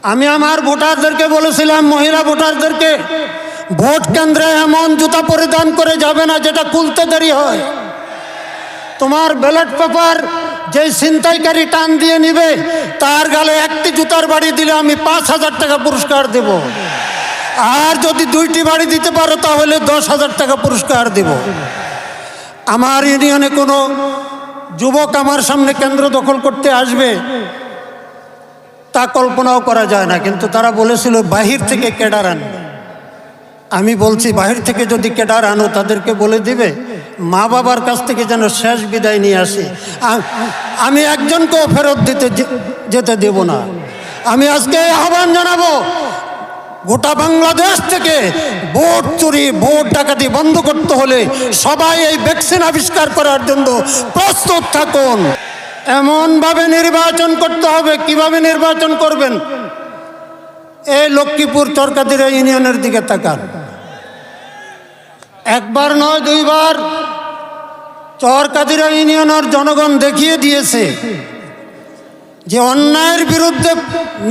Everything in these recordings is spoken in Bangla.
আমি আমার ভোটারদেরকে বলেছিলাম, মহিলা ভোটারদেরকে, ভোট কেন্দ্রে এমন জুতা পরিধান করে যাবে না যেটা খুলতে দেরি হয়। তোমার ব্যালট পেপার যেই ছিনতাইকারী টান দিয়ে নিবে তার গালে একটি জুতার বাড়ি দিলে আমি 5,000 টাকা পুরস্কার দেব, আর যদি 2টি বাড়ি দিতে পারো তাহলে 10,000 টাকা পুরস্কার দেব। আমার ইউনিয়নে কোনো যুবক আমার সামনে কেন্দ্র দখল করতে আসবে তা কল্পনাও করা যায় না, কিন্তু তারা বলেছিল বাহির থেকে ক্যাডার আনবে। আমি বলছি বাহির থেকে যদি ক্যাডার আনো তাদেরকে বলে দিবে মা বাবার কাছ থেকে যেন শেষ বিদায় নিয়ে আসে। আমি একজনকেও ফেরত যেতে দেব না। আমি আজকে আহ্বান জানাবো, গোটা বাংলাদেশ থেকে ভোট চুরি, ভোট ডাকাতি বন্ধ করতে হলে সবাই এই ভ্যাকসিন আবিষ্কার করার জন্য প্রস্তুত থাকুন। এমনভাবে নির্বাচন করতে হবে। কিভাবে নির্বাচন করবেন? এই লক্ষ্মীপুর চরকাদিরা ইউনিয়নের দিকে তাকান। একবার নয়, 2বার চরকাদিরা ইউনিয়নের জনগণ দেখিয়ে দিয়েছে যে অন্যায়ের বিরুদ্ধে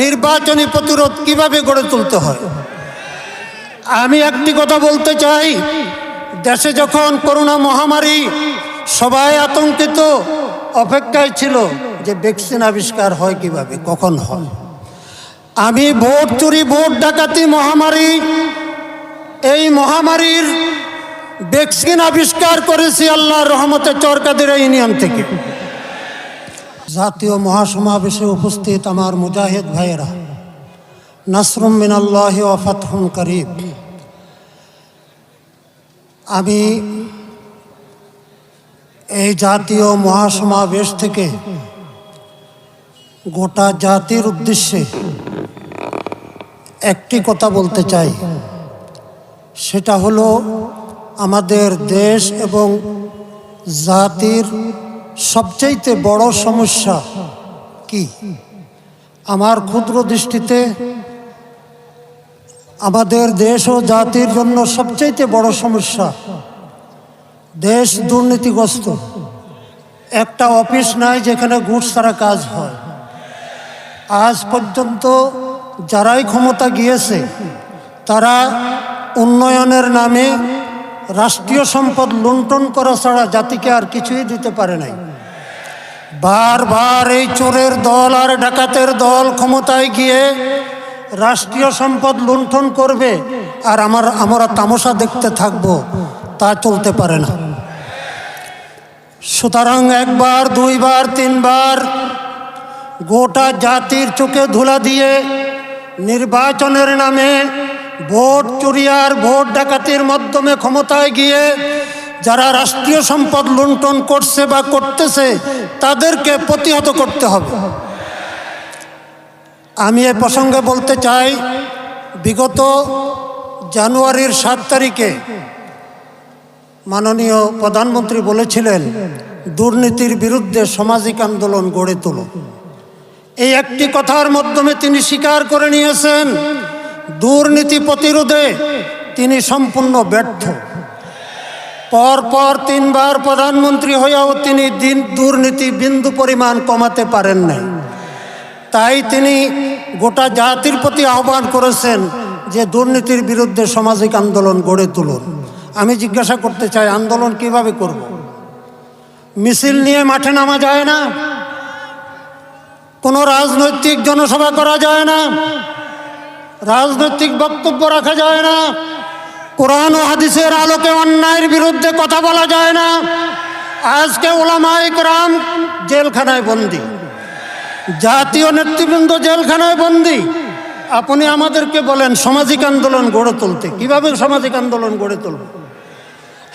নির্বাচনী প্রতিরোধ কিভাবে গড়ে তুলতে হয়। আমি একটি কথা বলতে চাই, দেশে যখন করোনা মহামারী, সবাই আতঙ্কিত অপেক্ষায় ছিল যে ভ্যাকসিন আবিষ্কার হয় কিভাবে, কখন হয়। আমি ভোট চুরি, ভোট ডাকাতি মহামারী, এই মহামারীর ভ্যাকসিন আবিষ্কার করেছি আল্লাহর রহমতে চরকাদিরা ইউনিয়ন থেকে। জাতীয় মহাসমাবেশে উপস্থিত আমার মুজাহিদ ভাইয়েরা, নাসরুম মিনাল্লাহি ওয়া ফাতহুন করিব। আমি এই জাতীয় মহাসমাবেশ থেকে গোটা জাতির উদ্দেশ্যে একটি কথা বলতে চাই, সেটা হলো আমাদের দেশ এবং জাতির সবচাইতে বড় সমস্যা কি? আমার ক্ষুদ্র দৃষ্টিতে আমাদের দেশ ও জাতির জন্য সবচাইতে বড় সমস্যা, দেশ দুর্নীতিগ্রস্ত। একটা অফিস নাই যেখানে ঘুষ ছাড়া কাজ হয়। আজ পর্যন্ত যারাই ক্ষমতা গিয়েছে তারা উন্নয়নের নামে রাষ্ট্রীয় সম্পদ লুণ্ঠন করা ছাড়া জাতিকে আর কিছুই দিতে পারে নাই। বারবার এই চোরের দল আর ডাকাতের দল ক্ষমতায় গিয়ে রাষ্ট্রীয় সম্পদ লুণ্ঠন করবে আর আমরা তামাশা দেখতে থাকব, তা চলতে পারে না। সুতরাং 1বার, 2বার, 3বার গোটা জাতির চোখে ধুলা দিয়ে নির্বাচনের নামে ভোট চুরি আর ভোট ডাকাতির মাধ্যমে ক্ষমতায় গিয়ে যারা রাষ্ট্রীয় সম্পদ লুণ্ঠন করছে বা করতেছে তাদেরকে প্রতিহত করতে হবে। আমি এ প্রসঙ্গে বলতে চাই, বিগত জানুয়ারির 7 তারিখে মাননীয় প্রধানমন্ত্রী বলেছিলেন দুর্নীতির বিরুদ্ধে সামাজিক আন্দোলন গড়ে তোলো। এই একটি কথার মাধ্যমে তিনি স্বীকার করে নিয়েছেন দুর্নীতি প্রতিরোধে তিনি সম্পূর্ণ ব্যর্থ। পরপর 3বার প্রধানমন্ত্রী হয়েও তিনি দুর্নীতি বিন্দু পরিমাণ কমাতে পারেন নাই। তাই তিনি গোটা জাতির প্রতি আহ্বান করেছেন যে দুর্নীতির বিরুদ্ধে সামাজিক আন্দোলন গড়ে তুলুন। আমি জিজ্ঞাসা করতে চাই, আন্দোলন কিভাবে করব? মিছিল নিয়ে মাঠে নামা যায় না, কোনো রাজনৈতিক জনসভা করা যায় না, রাজনৈতিক বক্তব্য রাখা যায় না, কোরআন ও হাদিসের আলোকে অন্যায়ের বিরুদ্ধে কথা বলা যায় না। আজকে উলামায়ে কেরাম জেলখানায় বন্দী, জাতীয় নেতৃবৃন্দ জেলখানায় বন্দী। আপনি আমাদেরকে বলেন সামাজিক আন্দোলন গড়ে তুলতে, কিভাবে সামাজিক আন্দোলন গড়ে তুলব?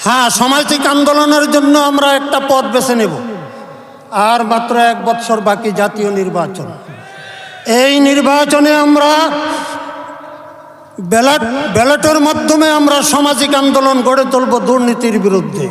হ্যাঁ, সামাজিক আন্দোলনের জন্য আমরা একটা পথ বেছে নেব। আর মাত্র 1 বছর বাকি জাতীয় নির্বাচন। এই নির্বাচনে আমরা ব্যালটের মাধ্যমে আমরা সামাজিক আন্দোলন গড়ে তুলব দুর্নীতির বিরুদ্ধে।